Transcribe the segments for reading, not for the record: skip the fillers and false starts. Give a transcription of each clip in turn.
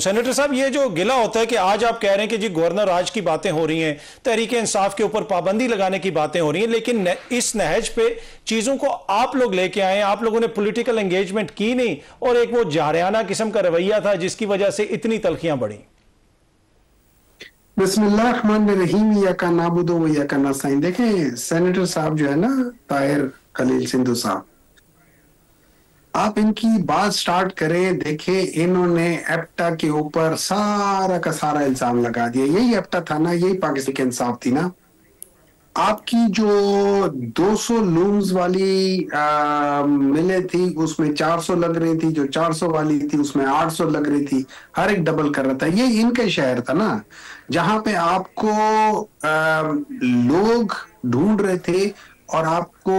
Senator साहब, ये जो गिला होता है कि आज आप कह रहे हैं कि जी गवर्नर राज की बातें हो रही हैं, तहरीक इंसाफ के ऊपर पाबंदी लगाने की बातें हो रही हैं, लेकिन इस नहज पे चीजों को आप लोग लेके आए, आप लोगों ने पॉलिटिकल एंगेजमेंट की नहीं और एक वो जारियाना किस्म का रवैया था जिसकी वजह से इतनी तलखियां बढ़ी। बिस्मिल्लाह रहमान रहीम, या का नाबुदो व या का नस्ताईन। देखें सेनेटर साहब जो है ना, ताहिर खलील सिंधु साहब, आप इनकी बात स्टार्ट करें। देखें, इन्होंने एप्टा के ऊपर सारा का सारा इल्जाम लगा दिया। यही एप्टा था ना, यही पाकिस्तान के इंसाफ थी ना। आपकी जो 200 लूम्स वाली मिलें थी उसमें 400 लग रही थी, जो 400 वाली थी उसमें 800 लग रही थी, हर एक डबल कर रहा था। ये इनका शहर था ना, जहां पे आपको लोग ढूंढ रहे थे और आपको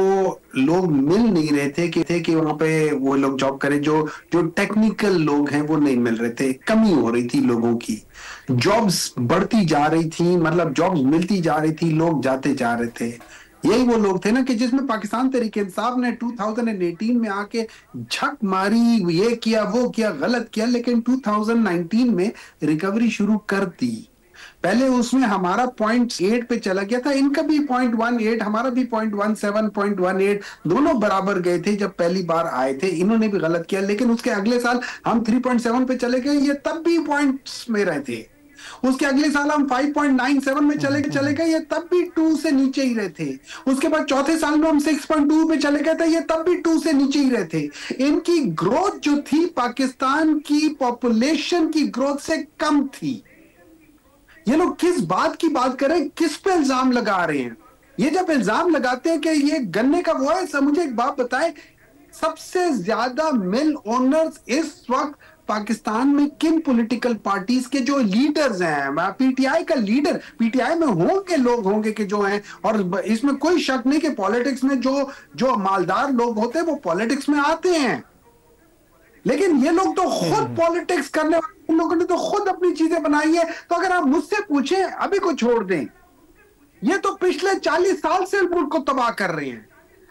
लोग मिल नहीं रहे थे कि वहां पे वो लोग जॉब करें। जो जो टेक्निकल लोग हैं वो नहीं मिल रहे थे, कमी हो रही थी लोगों की। जॉब्स बढ़ती जा रही थी, मतलब जॉब्स मिलती जा रही थी, लोग जाते जा रहे थे। यही वो लोग थे ना कि जिसमें पाकिस्तान तहरीक इंसाफ ने 2018 में आके झक मारी, ये किया वो किया, गलत किया, लेकिन 2019 में रिकवरी शुरू कर दी। पहले उसमें हमारा 0.8 पे चला गया था, इनका भी 0.18, हमारा भी 0.17, 0.18, दोनों बराबर गए थे जब पहली बार आए थे। इन्होंने भी गलत किया, लेकिन उसके अगले साल हम 3.7 पे चले गए, ये तब भी पॉइंट्स में रहे थे। उसके अगले साल हम 5.97 में चले गए, ये तब भी 2 से नीचे ही रहे थे। उसके बाद चौथे साल में हम 6.2 पे चले गए थे, ये तब भी 2 से नीचे ही रहे थे। इनकी ग्रोथ जो थी पाकिस्तान की पॉपुलेशन की ग्रोथ से कम थी। ये लोग किस बात की बात करें, किस पे इल्जाम लगा रहे हैं? ये जब इल्जाम लगाते हैं कि ये गन्ने का वो है, सब मुझे एक बात बताएं, सबसे ज्यादा मिल ओनर्स इस वक्त पाकिस्तान में किन पॉलिटिकल पार्टीज के जो लीडर्स हैं? पीटीआई का लीडर, पीटीआई में होंगे लोग होंगे कि जो हैं, और इसमें कोई शक नहीं कि पॉलिटिक्स में जो जो मालदार लोग होते हैं वो पॉलिटिक्स में आते हैं। लेकिन ये लोग तो खुद पॉलिटिक्स करने वाले, इन लोगों ने तो खुद अपनी चीजें बनाई है। तो अगर आप मुझसे पूछें, अभी को छोड़ दें, ये तो पिछले 40 साल से मुल्क को तबाह कर रहे हैं।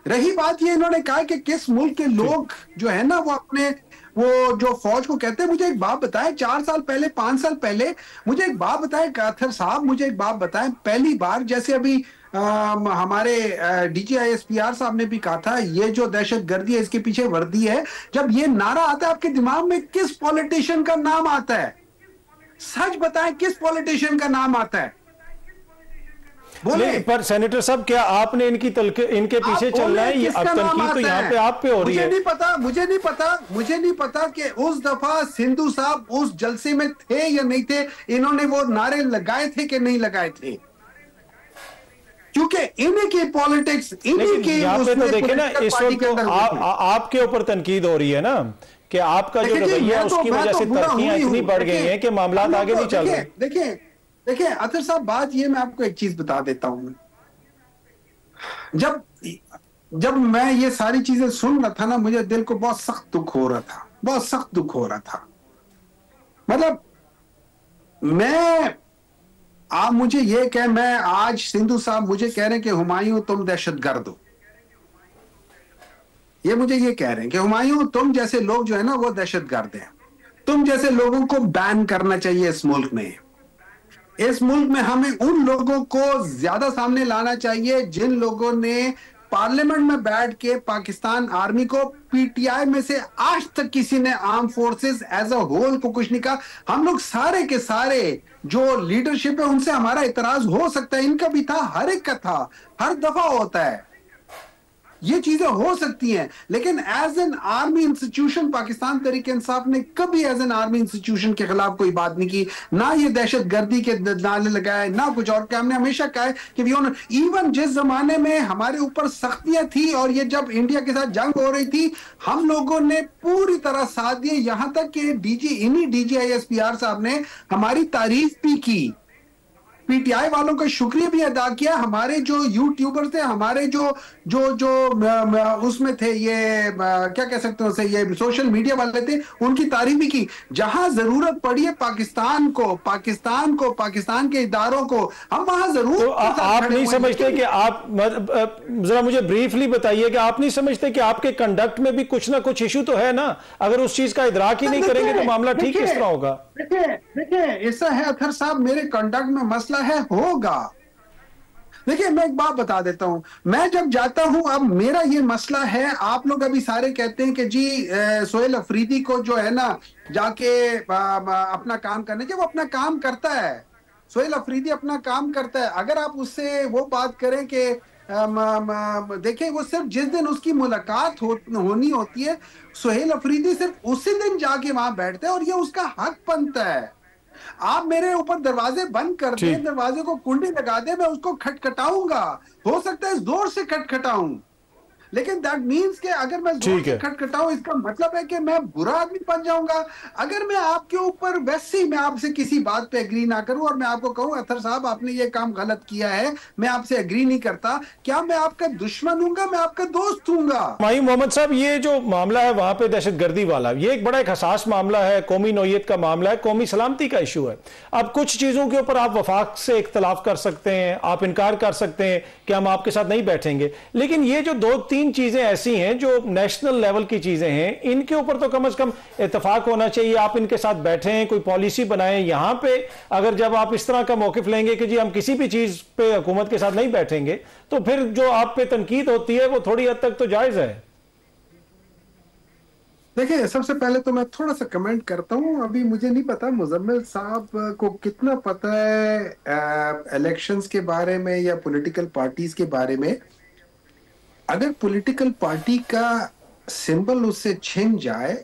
रही बात ये, इन्होंने कहा कि किस मुल्क के लोग जो है ना वो अपने वो जो फौज को कहते हैं। मुझे एक बात बताएं, 4 साल पहले 5 साल पहले मुझे एक बात बताएं काथर साहब, मुझे एक बात बताएं, पहली बार जैसे अभी हमारे DGISPR साहब ने भी कहा था, ये जो दहशतगर्दी है इसके पीछे वर्दी है। जब ये नारा आता है आपके दिमाग में किस पॉलिटिशियन का नाम आता है? सच बताएं, किस पॉलिटिशियन का नाम आता है? बोले। पर सेनेटर साहब, क्या आपने इनके पीछे चलना है? ये अब तनकीद तो यहाँ पे आप पे हो रही है। मुझे नहीं पता कि उस दफा सिंधु साहब उस जलसे में थे या नहीं थे, इन्होंने वो नारे लगाए थे कि नहीं लगाए थे, क्योंकि इन्हीं की पॉलिटिक्स, इन्हीं की यहाँ पे तो देखे ना, इस वक्त आपके ऊपर तनकीद हो रही है ना कि आपका जो रवैया है उसकी वजह से तरक्कियां इतनी बढ़ गई हैं कि मामला आगे नहीं चल रहे। देखिए अतर साहब, बात ये, मैं आपको एक चीज बता देता हूं। जब मैं ये सारी चीजें सुन रहा था ना, मुझे दिल को बहुत सख्त दुख हो रहा था, बहुत सख्त दुख हो रहा था। मतलब आप मुझे ये कह, मैं आज सिंधु साहब मुझे कह रहे हैं कि हुमायूं तुम दहशतगर्द हो, ये मुझे ये कह रहे हैं कि हुमायूं तुम जैसे लोग जो है ना वो दहशतगर्द हैं, तुम जैसे लोगों को बैन करना चाहिए इस मुल्क में। इस मुल्क में हमें उन लोगों को ज्यादा सामने लाना चाहिए जिन लोगों ने पार्लियामेंट में बैठ के पाकिस्तान आर्मी को, पीटीआई में से आज तक किसी ने armed forces as a whole को कुछ नहीं कहा। हम लोग सारे के सारे जो लीडरशिप है उनसे हमारा इतराज हो सकता है, इनका भी था, हर एक का था, हर दफा होता है, ये चीजें हो सकती हैं। लेकिन as an army institution Pakistan Tehreek Insaf ने कभी एज एन आर्मी इंस्टीट्यूशन के खिलाफ कोई बात नहीं की, ना ये दहशतगर्दी के नारे लगाए, ना कुछ और। क्या हमने हमेशा कहा है कि इवन जिस जमाने में हमारे ऊपर सख्तियां थी और ये जब इंडिया के साथ जंग हो रही थी, हम लोगों ने पूरी तरह साथ दिए, यहां तक कि इन्हीं DGISPR साहब ने हमारी तारीफ भी की। पीटीआई वालों का शुक्रिया भी अदा किया, हमारे जो यूट्यूबर थे, हमारे जो जो जो उसमें थे, ये क्या कह सकते हैं उसे, ये सोशल मीडिया वाले थे, उनकी तारीफ भी की। जहां जरूरत पड़ी है पाकिस्तान को, पाकिस्तान के इदारों को, हम वहां जरूर। तो आप नहीं समझते कि आप, जरा मुझे ब्रीफली बताइए कि आप नहीं समझते कि आपके कंडक्ट में भी कुछ ना कुछ इशू तो है ना? अगर उस चीज का इदराक ही नहीं करेंगे तो मामला ठीक किस तरह होगा? देखिए ऐसा है अतहर साहब, मेरे कंडक्ट में मसला है, होगा। देखिए मैं एक बात बता देता हूं, मैं जब जाता हूं, अब मेरा ये मसला है, आप लोग अभी सारे कहते हैं कि जी सोहेल अफरीदी को जो है ना जाके अपना काम करने, जब वो अपना काम करता है, सोहेल अफरीदी अपना काम करता है, अगर आप उससे वो बात करें कि देखिए वो सिर्फ जिस दिन उसकी मुलाकात होनी होती है, सोहेल अफरीदी सिर्फ उसी दिन जाके वहां बैठता है और ये उसका हक बनता है। आप मेरे ऊपर दरवाजे बंद कर दें, दरवाजे को कुंडी लगा दें, मैं उसको खटखटाऊंगा, हो सकता है जोर से खटखटाऊं, लेकिन दैट मीन्स कि अगर मैं जोर से खटखटाऊं, इसका मतलब है कि मैं बुरा आदमी बन जाऊंगा। अगर मैं आपके ऊपर वैसे ही मैं आपसे किसी बात पे एग्री ना करूं और मैं आपको कहूं अतहर साहब आपने ये काम गलत किया है, मैं आपसे एग्री नहीं करता, क्या मैं आपका दुश्मन हूंगा? मैं आपका दोस्त हूंगा। माही मोहम्मद साहब, ये जो मामला है वहां पे दहशतगर्दी वाला, ये एक बड़ा एक हसास मामला है, कौमी नौयत का मामला है, कौमी सलामती का इशू है। अब कुछ चीजों के ऊपर आप वफाक से इख्तलाफ कर सकते हैं, आप इनकार कर सकते हैं कि हम आपके साथ नहीं बैठेंगे, लेकिन ये जो दो तीन चीजें ऐसी हैं जो नेशनल लेवल की चीजें हैं, इनके ऊपर तो कम से कम इत्तेफाक होना चाहिए। आप इनके साथ बैठें, कोई पॉलिसी बनाएं। यहां पे अगर जब आप इस तरह का मौकिफ लेंगे कि जी हम किसी भी चीज पे हुकूमत के साथ नहीं बैठेंगे, तो फिर जो आप पे तनकीद होती है वो थोड़ी हद तक तो जायज है। देखिए सबसे पहले तो मैं थोड़ा सा कमेंट करता हूं, अभी मुझे नहीं पता मुजम्मिल साहब को कितना पता है इलेक्शंस के बारे में या पॉलिटिकल पार्टीज के बारे में। अगर पॉलिटिकल पार्टी का सिंबल उससे छिन जाए,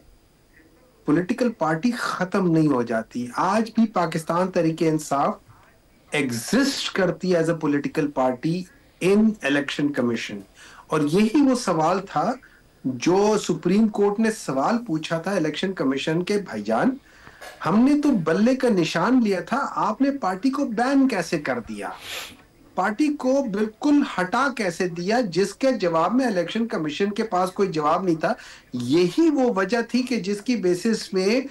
पॉलिटिकल पार्टी खत्म नहीं हो जाती। आज भी पाकिस्तान तरीके इंसाफ एग्जिस्ट करती है as a political party in election commission, और यही वो सवाल था जो सुप्रीम कोर्ट ने सवाल पूछा था इलेक्शन कमीशन के, भाईजान हमने तो बल्ले का निशान लिया था, आपने पार्टी को बैन कैसे कर दिया, पार्टी को बिल्कुल हटा कैसे दिया, जिसके जवाब में इलेक्शन कमीशन के पास कोई जवाब नहीं था। यही वो वजह थी कि जिसकी बेसिस में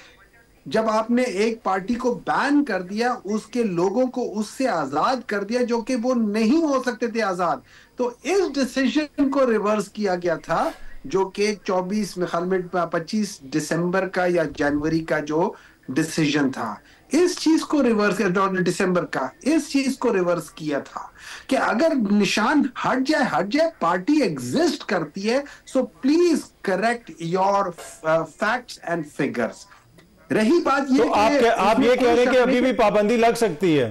जब आपने एक पार्टी को बैन कर दिया, उसके लोगों को उससे आजाद कर दिया जो कि वो नहीं हो सकते थे आजाद, तो इस डिसीजन को रिवर्स किया गया था जो कि 25 दिसंबर का या जनवरी का जो डिसीजन था, इस चीज को रिवर्स किया, दिसंबर का इस चीज को रिवर्स किया था कि अगर निशान हट जाए, पार्टी एग्जिस्ट करती है, so please correct your facts and figures. रही बात ये तो आप ये कह रहे हैं कि अभी भी पाबंदी लग सकती है?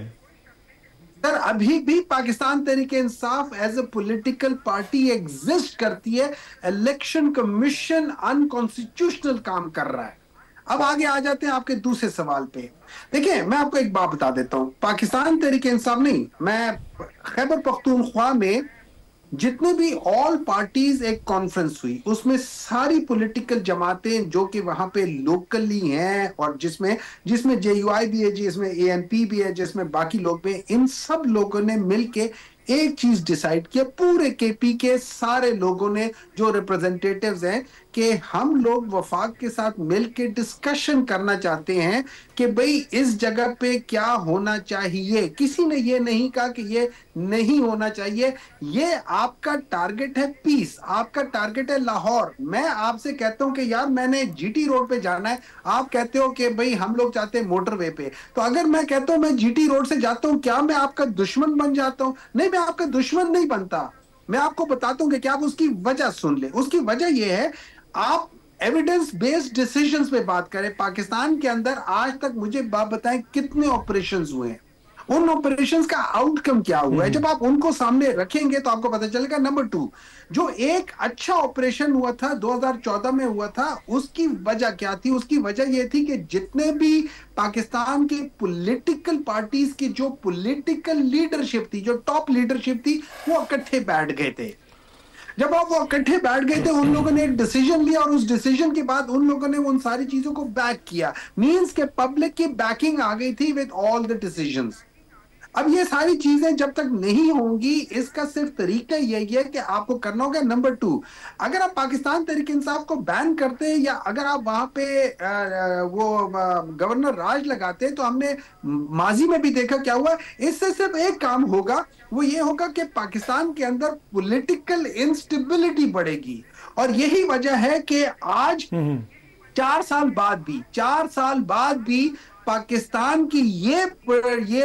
सर अभी भी Pakistan Tehreek Insaf as a political party exist करती है, इलेक्शन कमीशन अनकॉन्स्टिट्यूशनल काम कर रहा है। अब आगे आ जाते हैं आपके दूसरे सवाल पे। देखिए मैं आपको एक बात बता देता हूं, पाकिस्तान तहरीक इंसाफ नहीं, मैं खैबर पख्तूनख्वा में जितने भी ऑल पार्टीज एक कॉन्फ्रेंस हुई, उसमें सारी पॉलिटिकल जमातें जो कि वहां पे लोकली हैं और जिसमें जेयूआई भी है, जिसमें एएनपी भी है, जिसमें बाकी लोग भी हैं, इन सब लोगों ने मिलके एक चीज डिसाइड किया, पूरे केपी के सारे लोगों ने जो रिप्रेजेंटेटिव्स हैं, कि हम लोग वफाक के साथ मिलके डिस्कशन करना चाहते हैं कि भाई इस जगह पे क्या होना चाहिए। किसी ने ये नहीं कहा कि ये नहीं होना चाहिए, ये आपका टारगेट है पीस, आपका टारगेट है लाहौर। मैं आपसे कहता हूं कि यार मैंने जीटी रोड पे जाना है, आप कहते हो कि भाई हम लोग चाहते हैं मोटरवे पे, तो अगर मैं कहता हूं मैं जीटी रोड से जाता हूं, क्या मैं आपका दुश्मन बन जाता हूं? नहीं, मैं आपका दुश्मन नहीं बनता। मैं आपको बताता हूं कि क्या आप उसकी वजह सुन ले। उसकी वजह यह है, आप एविडेंस बेस्ड डिसीजंस पे बात करें। पाकिस्तान के अंदर आज तक मुझे बात बताएं कितने ऑपरेशंस हुए हैं, उन ऑपरेशंस का आउटकम क्या हुआ है। जब आप उनको सामने रखेंगे तो आपको पता चलेगा। नंबर 2, जो एक अच्छा ऑपरेशन हुआ था 2014 में हुआ था, उसकी वजह क्या थी? उसकी वजह यह थी कि जितने भी पाकिस्तान के पॉलिटिकल पार्टीज की जो पॉलिटिकल लीडरशिप थी, जो टॉप लीडरशिप थी, वो इकट्ठे बैठ गए थे। जब आप वो इकट्ठे बैठ गए थे, उन लोगों ने एक डिसीजन लिया और उस डिसीजन के बाद उन लोगों ने उन सारी चीजों को बैक किया। मींस के पब्लिक की बैकिंग आ गई थी विद ऑल द डिसीजंस। अब ये सारी चीजें जब तक नहीं होंगी, इसका सिर्फ तरीका यही है कि आपको करना होगा। नंबर 2, अगर आप पाकिस्तान तहरीक इंसाफ को बैन करते या अगर आप वहां पे वो गवर्नर राज लगाते, तो हमने माजी में भी देखा क्या हुआ। इससे सिर्फ एक काम होगा, वो ये होगा कि पाकिस्तान के अंदर पॉलिटिकल इंस्टेबिलिटी बढ़ेगी। और यही वजह है कि आज 4 साल बाद भी पाकिस्तान की ये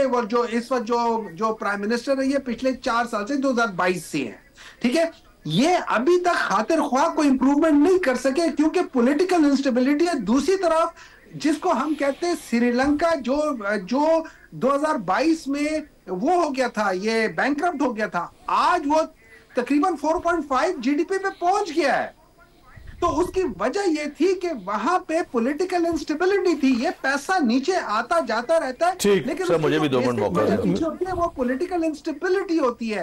वो जो इस वक्त जो प्राइम मिनिस्टर है, ये पिछले 4 साल से 2022 से है, ठीक है। ये अभी तक खातिर ख्वाह कोई इंप्रूवमेंट नहीं कर सके क्योंकि पॉलिटिकल इंस्टेबिलिटी है। दूसरी तरफ जिसको हम कहते हैं श्रीलंका, जो 2022 में वो हो गया था, ये बैंकरप्ट हो गया था, आज वो तकरीबन 4.5 जीडीपी पे पहुंच गया है। तो उसकी वजह यह थी कि वहां पे पॉलिटिकल इंस्टेबिलिटी थी। ये पैसा नीचे आता जाता रहता है, लेकिन सर मुझे भी 2 मिनट मौका होती है, वो पॉलिटिकल इंस्टेबिलिटी होती है।